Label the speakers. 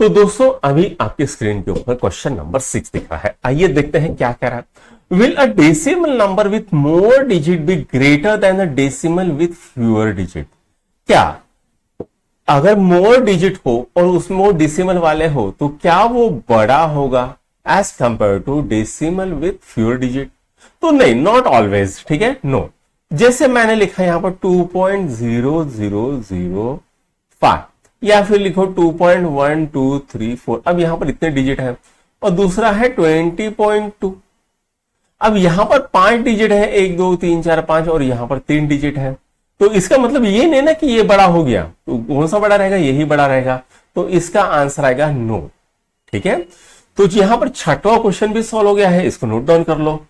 Speaker 1: तो दोस्तों अभी आपकी स्क्रीन के ऊपर क्वेश्चन नंबर 6 दिख रहा है। आइए देखते हैं क्या कह रहा है। Will a decimal number with more digit be greater than a decimal with fewer digit? क्या अगर मोर डिजिट हो और उसमें वो डेसिमल वाले हो तो क्या वो बड़ा होगा as compare to decimal with fewer digit? तो नहीं, नॉट ऑलवेज। ठीक है, नो। जैसे मैंने लिखा यहां पर 2.0005 या फिर लिखो 2.1234। अब यहां पर इतने डिजिट है और दूसरा है 20.2। अब यहां पर 5 डिजिट है, 1 2 3 4 5, और यहां पर 3 डिजिट है। तो इसका मतलब ये नहीं ना कि ये बड़ा हो गया, तो कौन सा बड़ा रहेगा? यही बड़ा रहेगा। तो इसका आंसर आएगा नो। ठीक है, तो यहां पर छठवां क्वेश्चन भी सॉल्व हो गया है, इसको नोट डाउन कर लो।